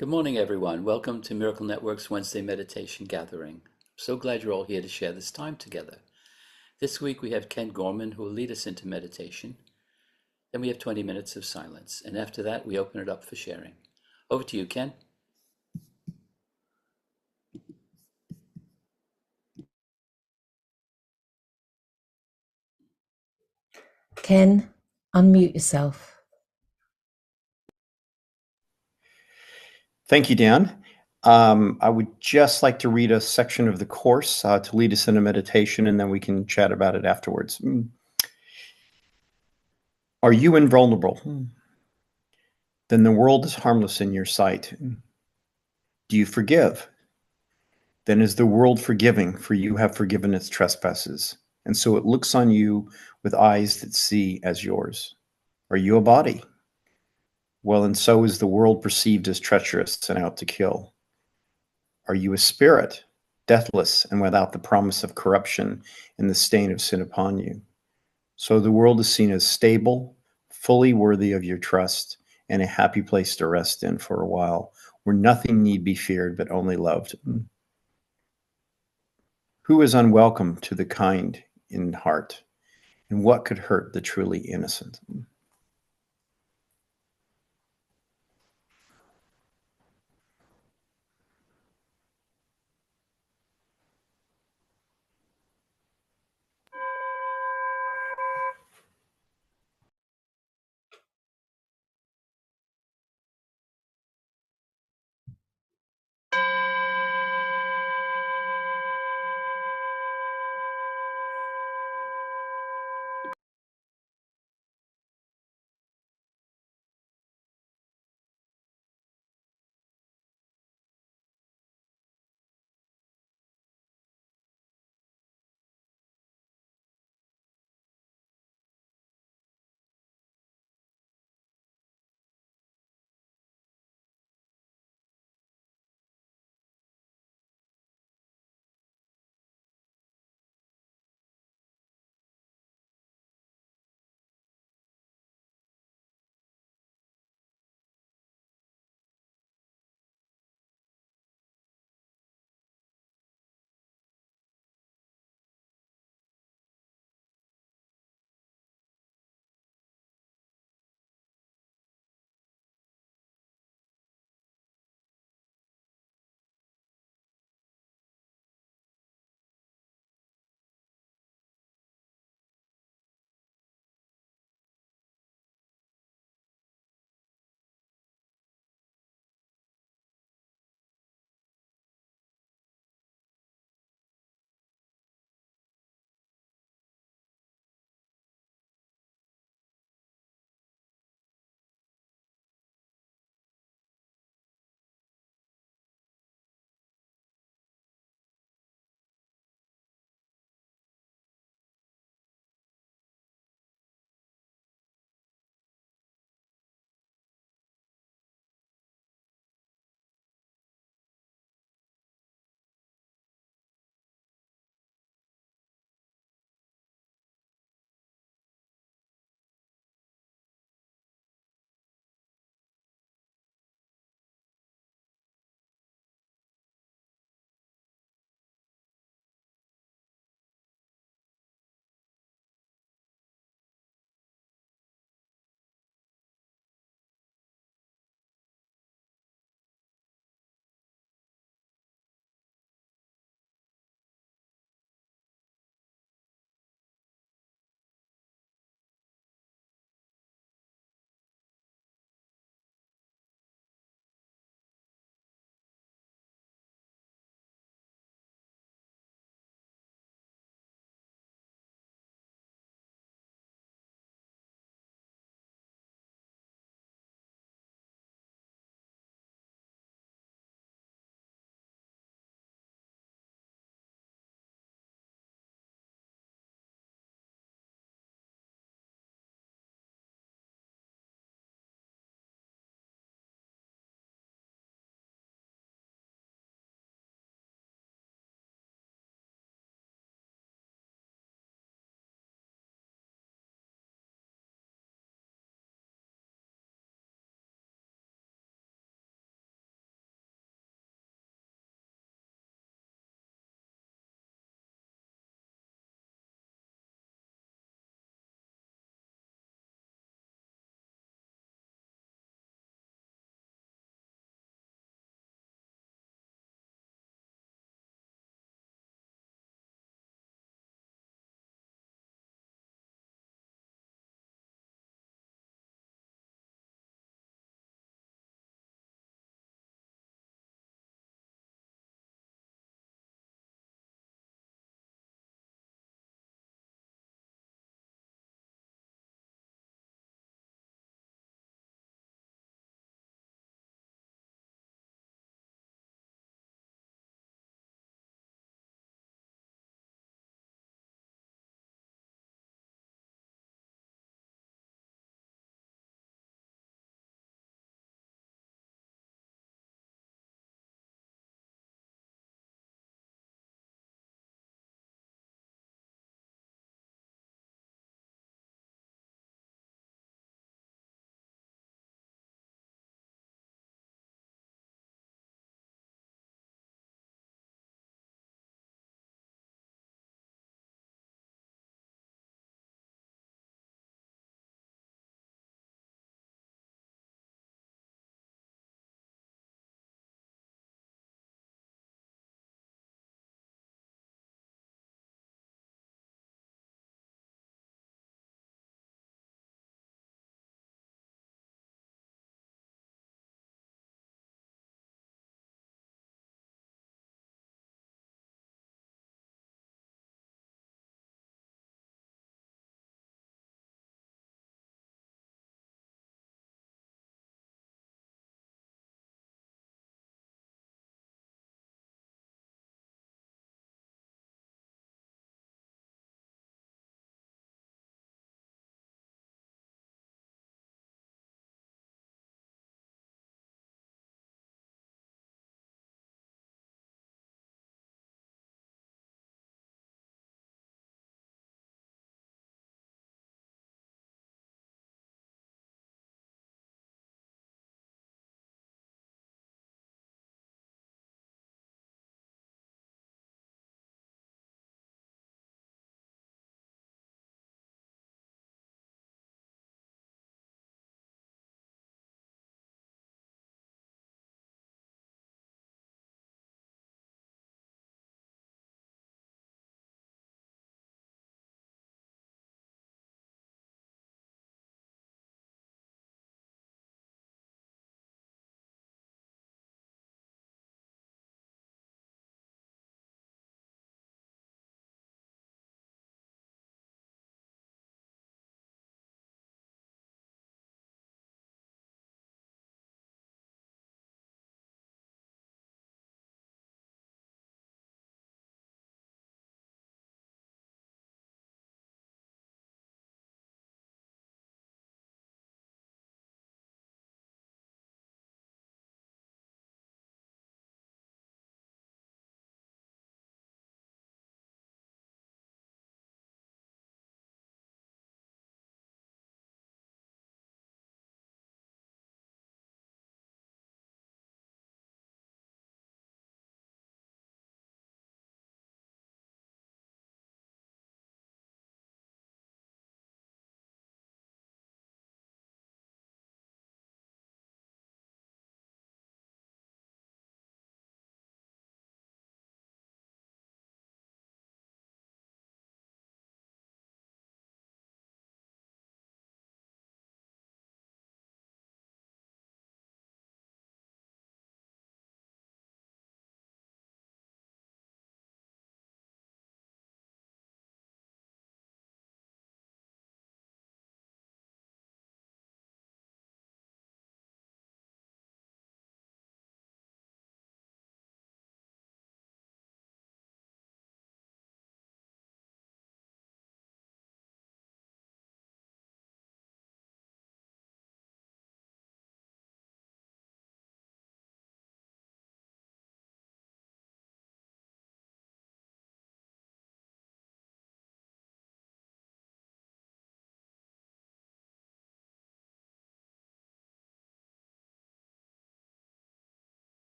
Good morning, everyone. Welcome to Miracle Network's Wednesday Meditation Gathering. So glad you're all here to share this time together. This week we have Ken Gorman who will lead us into meditation. Then we have 20 minutes of silence. And after that, we open it up for sharing. Over to you, Ken. Ken, unmute yourself. Thank you, Dan. I would just like to read a section of the course to lead us into meditation, and then we can chat about it afterwards. Are you invulnerable? Then the world is harmless in your sight. Do you forgive? Then is the world forgiving, for you have forgiven its trespasses, and so it looks on you with eyes that see as yours. Are you a body? Well, and so is the world perceived as treacherous and out to kill. Are you a spirit, deathless and without the promise of corruption and the stain of sin upon you? So the world is seen as stable, fully worthy of your trust, and a happy place to rest in for a while, where nothing need be feared but only loved. Who is unwelcome to the kind in heart? And what could hurt the truly innocent?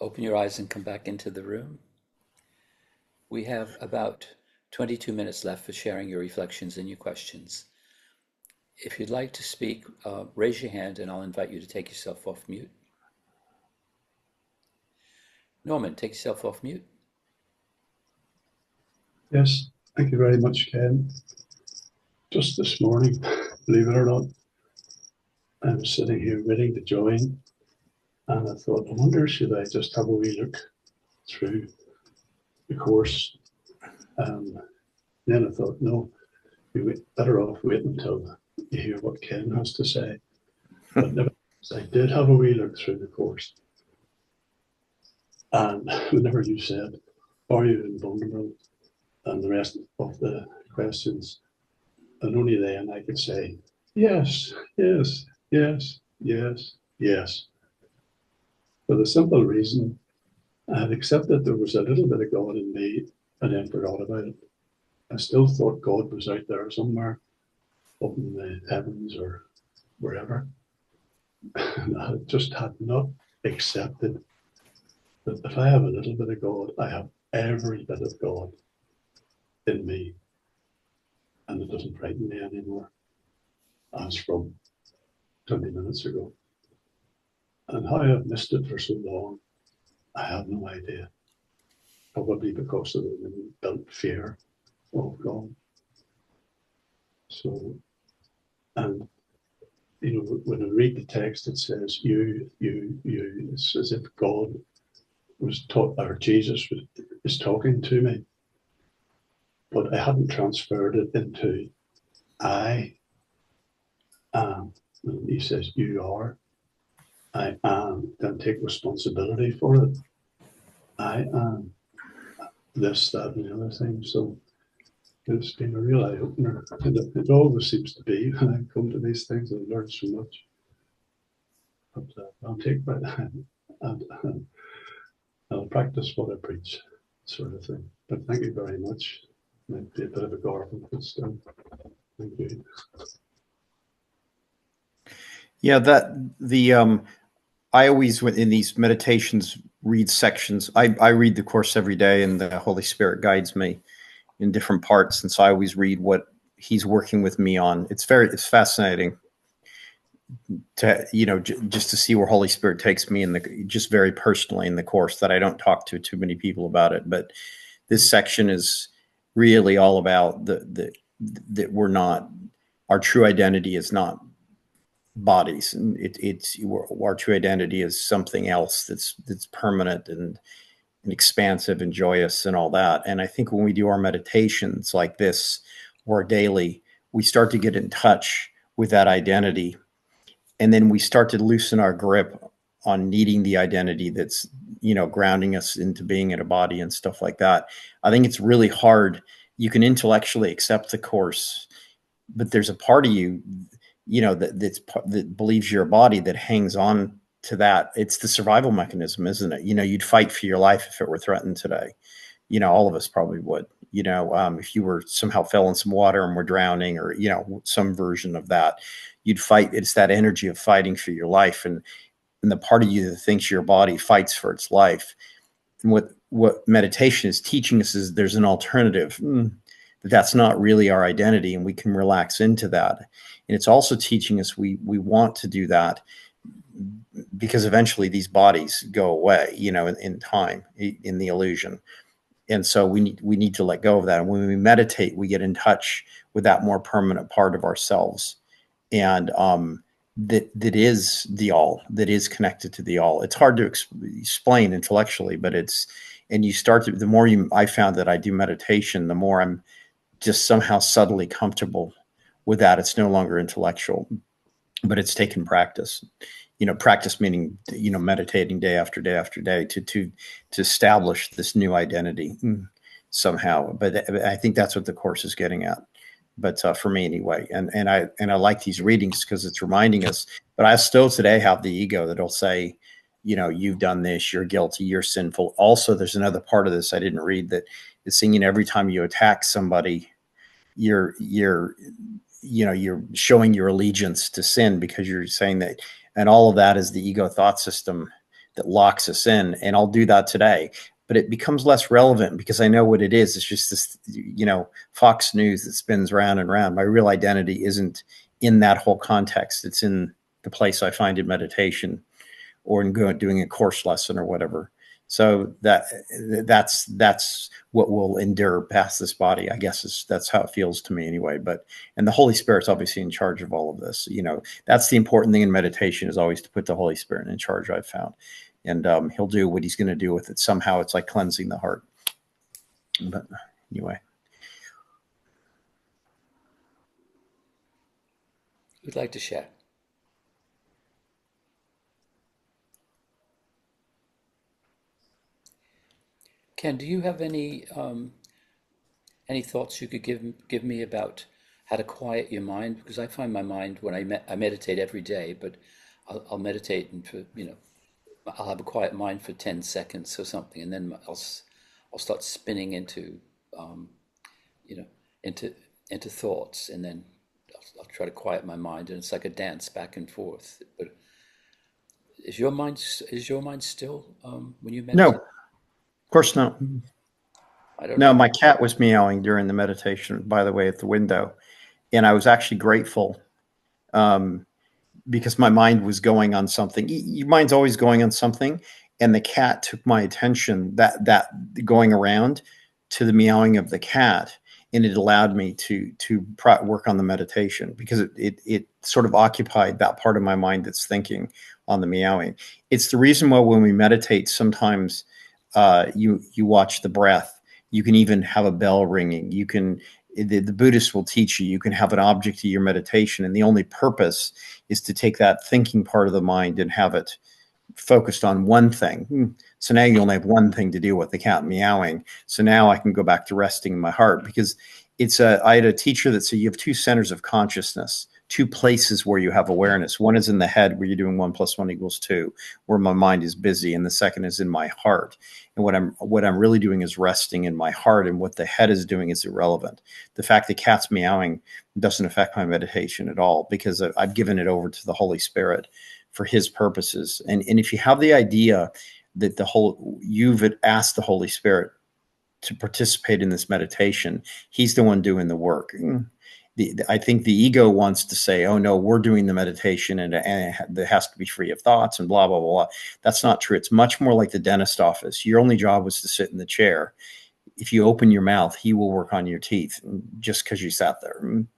Open your eyes and come back into the room. We have about 22 minutes left for sharing your reflections and your questions. If you'd like to speak, raise your hand and I'll invite you to take yourself off mute. Norman, take yourself off mute. Yes, thank you very much, Ken. Just this morning, believe it or not, I was sitting here waiting to join, and I thought, I wonder, should I just have a wee look through the course? Then I thought, no, you're better off waiting until you hear what Ken has to say. But nevertheless, I did have a wee look through the course. And whenever you said, are you invulnerable? And the rest of the questions, and only then I could say, yes, yes, yes, yes, yes. For the simple reason I had accepted there was a little bit of God in me and then forgot about it. I still thought God was out there somewhere, up in the heavens or wherever. And I just had not accepted that if I have a little bit of God, I have every bit of God in me. And it doesn't frighten me anymore, as from 20 minutes ago. And how I've missed it for so long, I have no idea. Probably because of the built fear of God. So, and you know, when I read the text, it says you. It's as if God was taught, or Jesus is talking to me, but I hadn't transferred it into I am. And he says you are. I am. Then take responsibility for it. I am this, that, and the other thing. So it's been a real eye opener. And it always seems to be when I come to these things, I've learned so much. But I'll take my time and I'll practice what I preach, sort of thing. But thank you very much. Might be a bit of a garden, but still, thank you. Yeah, I always, in these meditations, read sections. I read the course every day, and the Holy Spirit guides me in different parts. And so I always read what he's working with me on. It's fascinating to, just to see where Holy Spirit takes me just very personally in the course, that I don't talk to too many people about it. But this section is really all about that we're not, our true identity is not bodies, and our true identity is something else that's permanent and expansive and joyous and all that. And I think when we do our meditations like this or daily, we start to get in touch with that identity, and then we start to loosen our grip on needing the identity that's grounding us into being in a body and stuff like that. I think it's really hard. You can intellectually accept the course, but there's a part of you that believes you're a body, that hangs on to that. It's the survival mechanism, isn't it? You'd fight for your life if it were threatened today. All of us probably would. If you were somehow fell in some water and were drowning, or some version of that, you'd fight. It's that energy of fighting for your life, and the part of you that thinks your body fights for its life. And what meditation is teaching us is there's an alternative. That's not really our identity, and we can relax into that. And it's also teaching us we want to do that because eventually these bodies go away, in time, in the illusion. And so we need to let go of that. And when we meditate, we get in touch with that more permanent part of ourselves, and that is the all, that is connected to the all. It's hard to explain intellectually, but and you start to, the more I found that I do meditation, the more I'm just somehow subtly comfortable with that. It's no longer intellectual, but it's taken practice. Practice meaning, meditating day after day after day to establish this new identity somehow. But I think that's what the course is getting at. But for me anyway, and I like these readings because it's reminding us. But I still today have the ego that'll say, you've done this, you're guilty, you're sinful. Also, there's another part of this I didn't read, that is saying, every time you attack somebody, you're showing your allegiance to sin, because you're saying that, and all of that is the ego thought system that locks us in. And I'll do that today, but it becomes less relevant because I know what it is. It's just this, Fox News that spins round and round. My real identity isn't in that whole context. It's in the place I find in meditation or in doing a course lesson or whatever. So that's what will endure past this body, I guess. That's how it feels to me anyway. And the Holy Spirit's obviously in charge of all of this. That's the important thing in meditation, is always to put the Holy Spirit in charge, I've found. And he'll do what he's going to do with it. Somehow it's like cleansing the heart. But anyway. Who'd like to share? Ken, do you have any thoughts you could give me about how to quiet your mind? Because I find my mind when I meditate every day, but I'll meditate and I'll have a quiet mind for 10 seconds or something, and then I'll start spinning into into thoughts, and then I'll try to quiet my mind, and it's like a dance back and forth. But is your mind still when you meditate? No. Of course not. I don't No, know. my cat was meowing during the meditation, by the way, at the window. And I was actually grateful because my mind was going on something. Your mind's always going on something. And the cat took my attention, that going around, to the meowing of the cat. And it allowed me to work on the meditation because it sort of occupied that part of my mind that's thinking on the meowing. It's the reason why when we meditate, sometimes you watch the breath. You can even have a bell ringing. The Buddhists will teach you can have an object to your meditation, and the only purpose is to take that thinking part of the mind and have it focused on one thing. So now you only have one thing to deal with, the cat meowing. So now I can go back to resting in my heart, because I had a teacher that said you have two centers of consciousness, two places where you have awareness. One is in the head, where you're doing 1 + 1 = 2, where my mind is busy, and the second is in my heart. And what I'm really doing is resting in my heart, and what the head is doing is irrelevant. The fact that cat's meowing doesn't affect my meditation at all, because I've given it over to the Holy Spirit for his purposes. And if you have the idea that you've asked the Holy Spirit to participate in this meditation, he's the one doing the work. I think the ego wants to say, oh no, we're doing the meditation and it has to be free of thoughts and blah, blah, blah, blah. That's not true. It's much more like the dentist office. Your only job was to sit in the chair. If you open your mouth, he will work on your teeth just because you sat there. And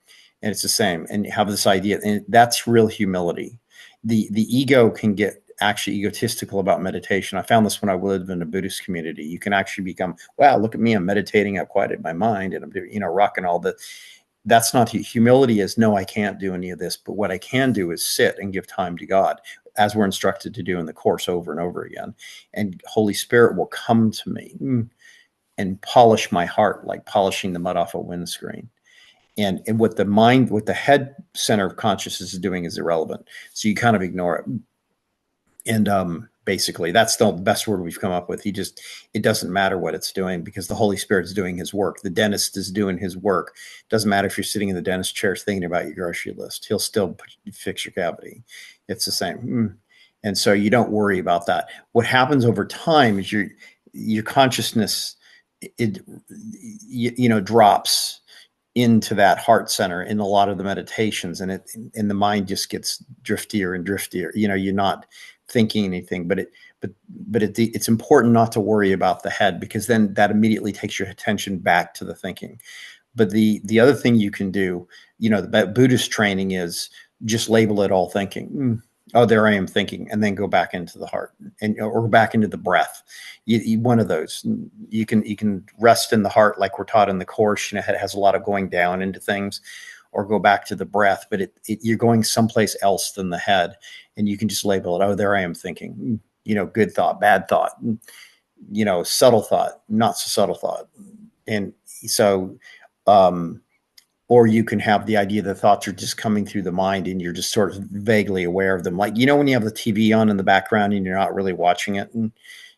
it's the same. And you have this idea, and that's real humility. The ego can get actually egotistical about meditation. I found this when I lived in a Buddhist community. You can actually become, wow, look at me, I'm meditating, I've quieted my mind, and I'm doing, rocking all the. That's not humility. Is no, I can't do any of this, but what I can do is sit and give time to God, as we're instructed to do in the course over and over again. And Holy Spirit will come to me and polish my heart, like polishing the mud off a windscreen. And what the head center of consciousness is doing is irrelevant. So you kind of ignore it. And basically, that's the best word we've come up with. It doesn't matter what it's doing, because the Holy Spirit's doing his work. The dentist is doing his work. Doesn't matter if you're sitting in the dentist chair thinking about your grocery list. He'll still fix your cavity. It's the same. And so you don't worry about that. What happens over time is your consciousness, drops into that heart center in a lot of the meditations, and the mind just gets driftier and driftier. You're not thinking anything, but it's important not to worry about the head, because then that immediately takes your attention back to the thinking. But the other thing you can do, the Buddhist training is just label it all thinking. Oh, there I am thinking, and then go back into the heart or back into the breath. One of those. You can rest in the heart, like we're taught in the course. It has a lot of going down into things, or go back to the breath. But you're going someplace else than the head, and you can just label it. Oh, there I am thinking. Good thought, bad thought. Subtle thought, not so subtle thought, and so. Or you can have the idea that thoughts are just coming through the mind, and you're just sort of vaguely aware of them. Like, when you have the TV on in the background and you're not really watching it, and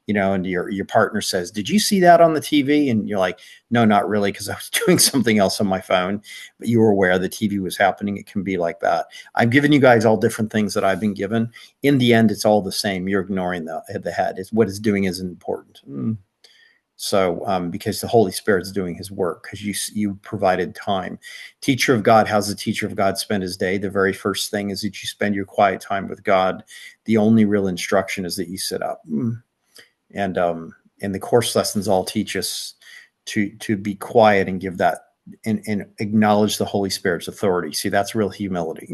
and your partner says, "Did you see that on the TV?" And you're like, "No, not really, because I was doing something else on my phone." But you were aware the TV was happening. It can be like that. I've given you guys all different things that I've been given. In the end, it's all the same. You're ignoring the head. It's what it's doing is important. So, because the Holy Spirit's doing his work, because you provided time. Teacher of God, how's the teacher of God spend his day? The very first thing is that you spend your quiet time with God. The only real instruction is that you sit up. And the course lessons all teach us to be quiet and give that and acknowledge the Holy Spirit's authority. See, that's real humility.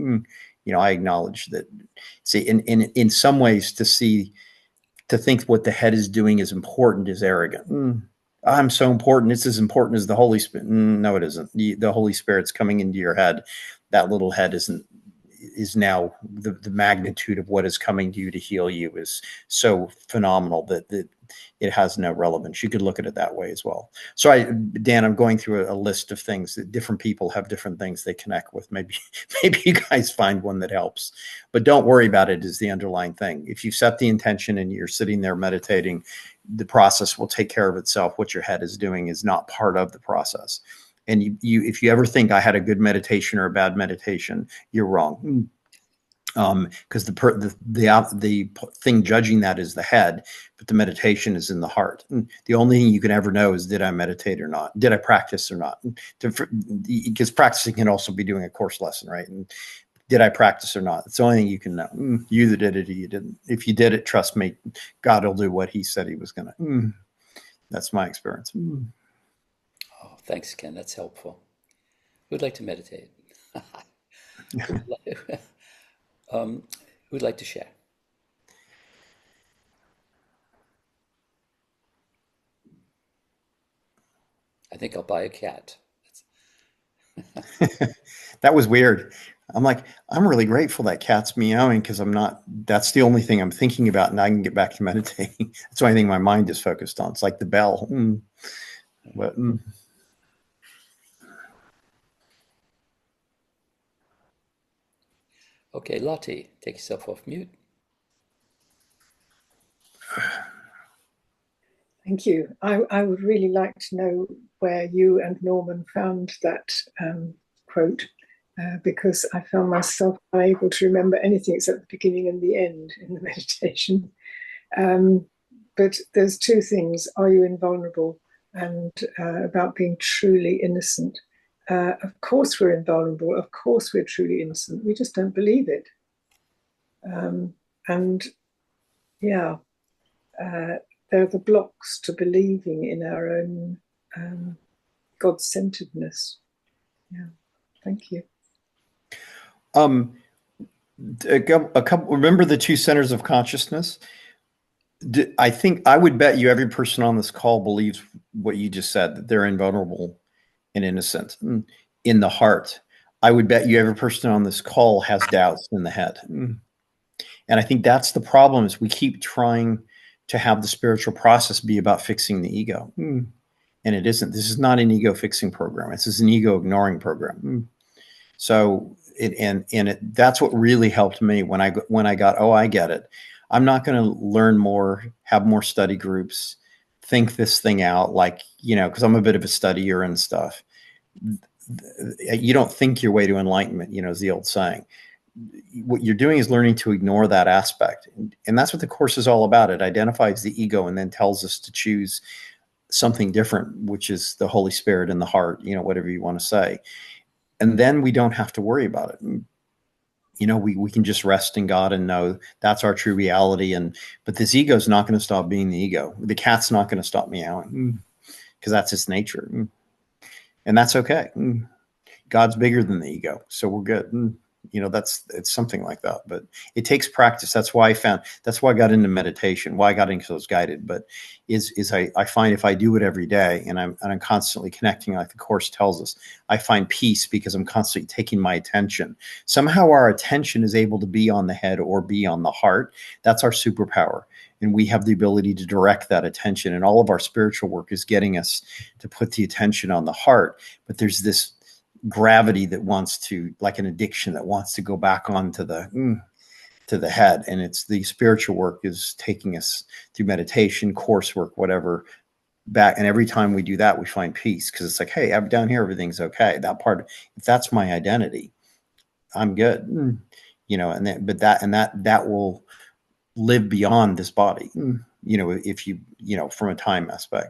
I acknowledge that. See, in some ways, to think what the head is doing is important is arrogant. I'm so important. It's as important as the Holy Spirit. No, it isn't. The Holy Spirit's coming into your head. That little head is now the magnitude of what is coming to you to heal you is so phenomenal that it has no relevance. You could look at it that way as well. So Dan, I'm going through a list of things that different people have different things they connect with. Maybe you guys find one that helps, but don't worry about it is the underlying thing. If you set the intention and you're sitting there meditating, the process will take care of itself. What your head is doing is not part of the process. And if you ever think I had a good meditation or a bad meditation, you're wrong. Because the thing judging that is the head, but the meditation is in the heart. And the only thing you can ever know is, did I meditate or not? Did I practice or not? Because practicing can also be doing a course lesson, right? And did I practice or not? It's the only thing you can know. You either did it or you didn't. If you did it, trust me, God will do what he said he was going to. That's my experience. Oh, thanks, Ken. That's helpful. Who'd like to meditate? Who'd like to share? I think I'll buy a cat. That was weird. I'm like, I'm really grateful that cat's meowing because that's the only thing I'm thinking about, and I can get back to meditating. That's the only thing my mind is focused on. It's like the bell. But, Okay, Lottie, take yourself off mute. Thank you. I would really like to know where you and Norman found that quote, because I found myself unable to remember anything except the beginning and the end in the meditation. But there's two things: are you invulnerable, and about being truly innocent. Of course we're invulnerable. Of course we're truly innocent. We just don't believe it. There are the blocks to believing in our own God-centeredness. Yeah, thank you. A couple. Remember the two centers of consciousness? I think I would bet you every person on this call believes what you just said, that they're invulnerable and innocent in the heart. I would bet you every person on this call has doubts in the head. And I think that's the problem, is we keep trying to have the spiritual process be about fixing the ego. And it isn't. This is not an ego fixing program. This is an ego ignoring program. So that's what really helped me when I got, oh, I get it. I'm not going to learn more, have more study groups, think this thing out, like, because I'm a bit of a studier and stuff. You don't think your way to enlightenment, is the old saying. What you're doing is learning to ignore that aspect. And that's what the course is all about. It identifies the ego and then tells us to choose something different, which is the Holy Spirit in the heart, whatever you want to say. And then we don't have to worry about it. We can just rest in God and know that's our true reality. But this ego is not going to stop being the ego. The cat's not going to stop meowing because that's its nature. And that's okay. God's bigger than the ego. So we're good. It's something like that, but it takes practice. That's why I got into meditation, why I got into those guided, but I find if I do it every day and I'm constantly connecting, like the course tells us, I find peace because I'm constantly taking my attention. Somehow our attention is able to be on the head or be on the heart. That's our superpower. And we have the ability to direct that attention, and all of our spiritual work is getting us to put the attention on the heart. But there's this gravity that wants to, like an addiction, that wants to go back onto the to the head. And it's the spiritual work is taking us through meditation, coursework, whatever, back. And every time we do that, we find peace, because it's like, hey, I'm down here, everything's okay. That part, if that's my identity, I'm good. And that will live beyond this body, if you, from a time aspect,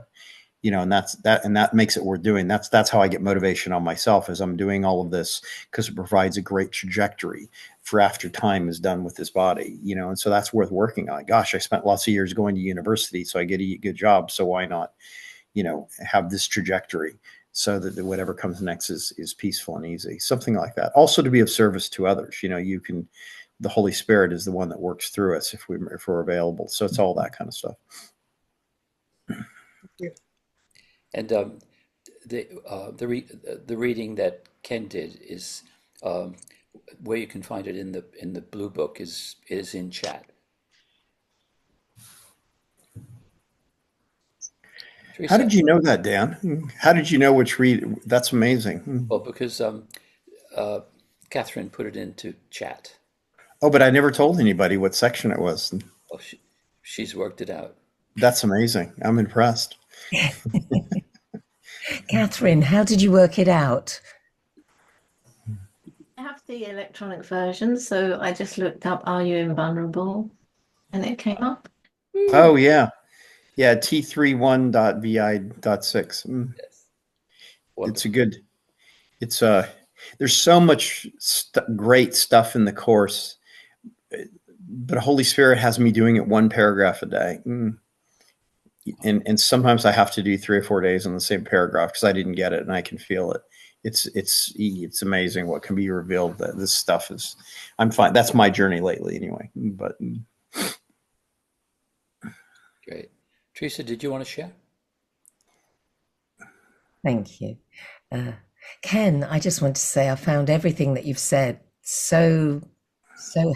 and that makes it worth doing. That's how I get motivation on myself, as I'm doing all of this, because it provides a great trajectory for after time is done with this body, and so that's worth working on. Gosh, I spent lots of years going to university, so I get a good job. So why not, have this trajectory, so that whatever comes next is peaceful and easy, something like that. Also, to be of service to others. The Holy Spirit is the one that works through us if we're available. So it's all that kind of stuff. And the reading that Ken did is where you can find it in the blue book is in chat. Teresa? How did you know that, Dan? How did you know which read? That's amazing. Well, because Catherine put it into chat. Oh, but I never told anybody what section it was. Well, she's worked it out. That's amazing. I'm impressed. Catherine, how did you work it out? I have the electronic version, so I just looked up "Are you invulnerable?" and it came up. Oh yeah, T31.vi.6. Yes. It's a good. It's There's so much great stuff in the course, but Holy Spirit has me doing it one paragraph a day. And sometimes I have to do 3 or 4 days on the same paragraph because I didn't get it and I can feel it. It's amazing what can be revealed. That this stuff is, I'm fine. That's my journey lately anyway. But Great. Teresa, did you want to share? Thank you. Ken, I just want to say I found everything that you've said so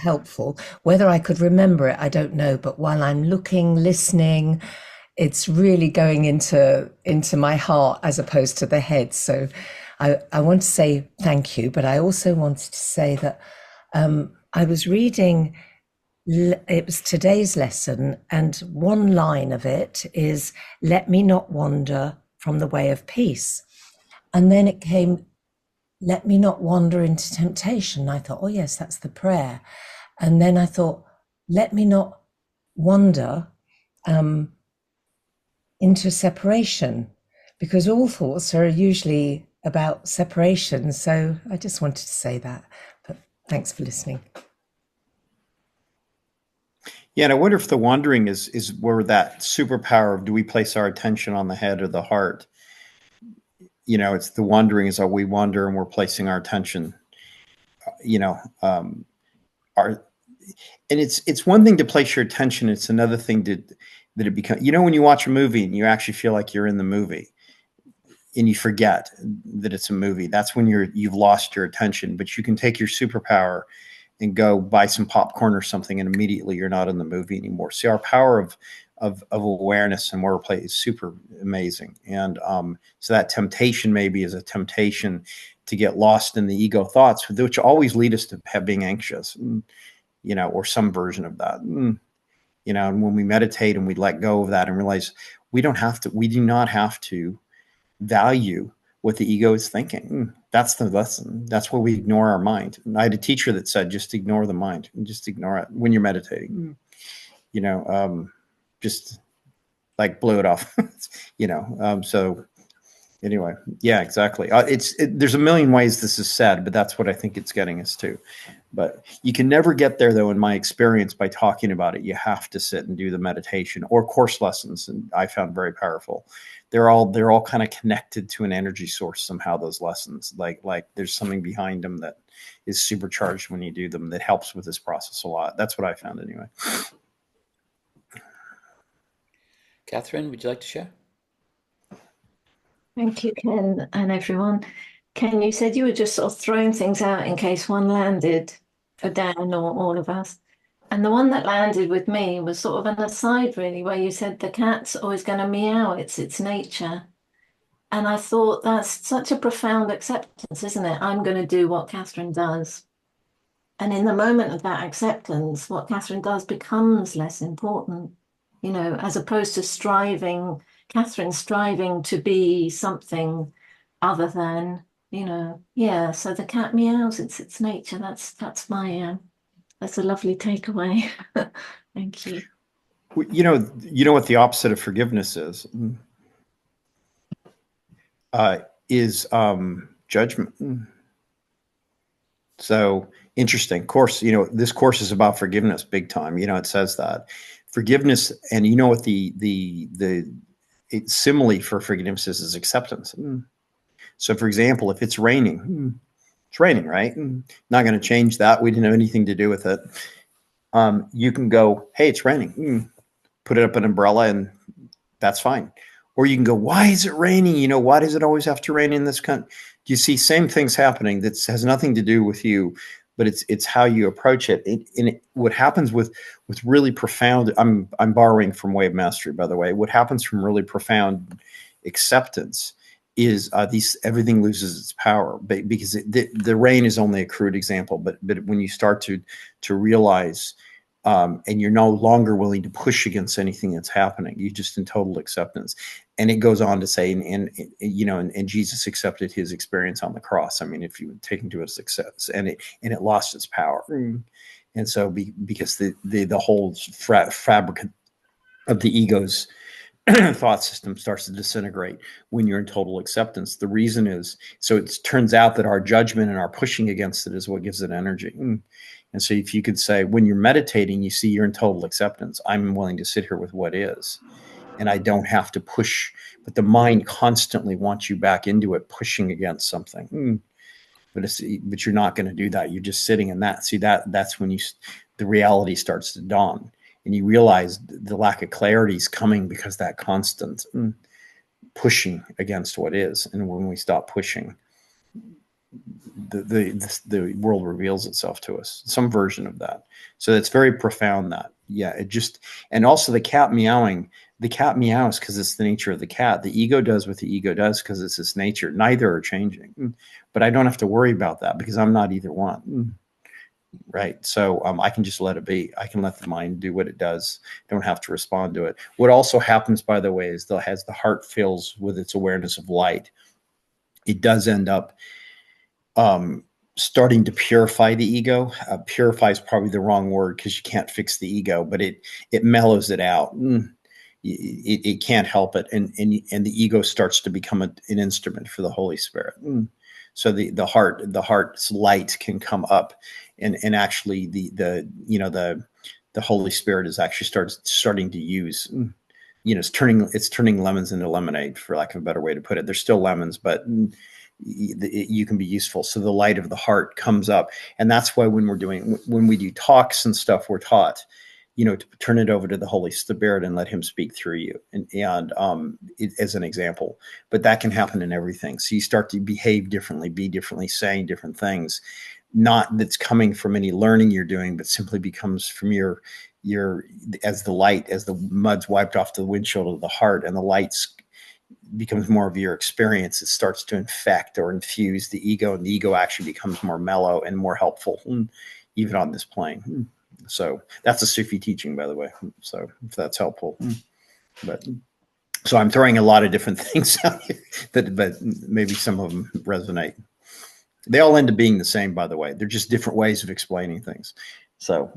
helpful. Whether I could remember it, I don't know. But while I'm looking, listening, it's really going into my heart as opposed to the head. So I want to say thank you, but I also wanted to say that I was reading, it was today's lesson, and one line of it is, "Let me not wander from the way of peace." And then it came, "Let me not wander into temptation." I thought, oh yes, that's the prayer. And then I thought, "Let me not wander into separation," because all thoughts are usually about separation. So I just wanted to say that, but thanks for listening. yeah, and I wonder if the wandering is where that superpower of, do we place our attention on the head or the heart? It's the wandering is, we wander and we're placing our attention, and it's one thing to place your attention. It's another thing that it becomes, when you watch a movie and you actually feel like you're in the movie and you forget that it's a movie, that's when you've lost your attention. But you can take your superpower and go buy some popcorn or something, and immediately you're not in the movie anymore. See, our power of awareness and where we're playing is super amazing. And so that temptation maybe is a temptation to get lost in the ego thoughts, which always lead us to being anxious, or some version of that. And when we meditate and we let go of that and realize we do not have to value what the ego is thinking. That's the lesson. That's where we ignore our mind. And I had a teacher that said, just ignore the mind and just ignore it when you're meditating. Just like blow it off. So anyway, yeah, exactly. There's a million ways this is said, but that's what I think it's getting us to. But you can never get there, though, in my experience, by talking about it. You have to sit and do the meditation or course lessons, and I found very powerful. They're all kind of connected to an energy source somehow. Those lessons, like there's something behind them that is supercharged when you do them that helps with this process a lot. That's what I found anyway. Catherine, would you like to share? Thank you, Ken, and everyone. Ken, you said you were just sort of throwing things out in case one landed for Dan or all of us. And the one that landed with me was sort of an aside, really, where you said the cat's always going to meow. It's its nature. And I thought that's such a profound acceptance, isn't it? I'm going to do what Catherine does. And in the moment of that acceptance, what Catherine does becomes less important, you know, as opposed to Catherine striving to be something other than, you know, yeah. So the cat meows, it's its nature. That's a lovely takeaway. Thank you. You know what the opposite of forgiveness is judgment. So interesting. Course, this course is about forgiveness big time. It says that forgiveness, and you know what the simile for forgiveness is acceptance. So, for example, if it's raining, right? Not going to change that. We didn't have anything to do with it. You can go, hey, it's raining. Put it up an umbrella, and that's fine. Or you can go, why is it raining? Why does it always have to rain in this country? Do you see same things happening that has nothing to do with you, but it's how you approach it. What happens with really profound, I'm borrowing from Way of Mastery, by the way. What happens from really profound acceptance is everything loses its power, because the rain is only a crude example. But when you start to realize, and you're no longer willing to push against anything that's happening, you're just in total acceptance. And it goes on to say, and Jesus accepted his experience on the cross. I mean, if you would take him to a success, and it lost its power. And so because the whole fabric of the ego's thought system starts to disintegrate when you're in total acceptance. The reason is, so it turns out that our judgment and our pushing against it is what gives it energy. And so if you could say, when you're meditating, you see you're in total acceptance. I'm willing to sit here with what is, and I don't have to push. But the mind constantly wants you back into it, pushing against something. But you're not going to do that. You're just sitting in that. See, that's when the reality starts to dawn. And you realize the lack of clarity is coming because that constant pushing against what is. And when we stop pushing, the world reveals itself to us, some version of that. So it's very profound that, and also the cat meowing. The cat meows because it's the nature of the cat. The ego does what the ego does because it's its nature. Neither are changing. But I don't have to worry about that because I'm not either one. Right. So I can just let it be. I can let the mind do what it does. Don't have to respond to it. What also happens, by the way, is as the heart fills with its awareness of light, it does end up starting to purify the ego. Purify is probably the wrong word because you can't fix the ego, but it mellows it out. It can't help it, and the ego starts to become an instrument for the Holy Spirit. So the heart's light can come up, and actually the Holy Spirit is actually starting to use, it's turning lemons into lemonade, for lack of a better way to put it. There's still lemons, but you can be useful. So the light of the heart comes up, and that's why when we do talks and stuff, we're taught, to turn it over to the Holy Spirit and let him speak through you, and as an example. But that can happen in everything. So you start to behave differently, be differently, saying different things, not that's coming from any learning you're doing, but simply becomes from your as the mud's wiped off the windshield of the heart, and the lights becomes more of your experience. It starts to infect or infuse the ego, and the ego actually becomes more mellow and more helpful, even on this plane. So that's a Sufi teaching, by the way. So if that's helpful, but so I'm throwing a lot of different things out here but maybe some of them resonate. They all end up being the same, by the way. They're just different ways of explaining things. So.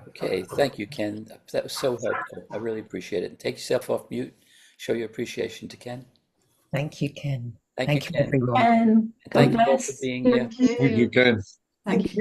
Okay, thank you, Ken. That was so helpful. I really appreciate it. Take yourself off mute. Show your appreciation to Ken. Thank you, Ken. Thank you, Thank you, Ken. everyone. And Thank God you all for bless. being here. Thank you, Ken. Thank you.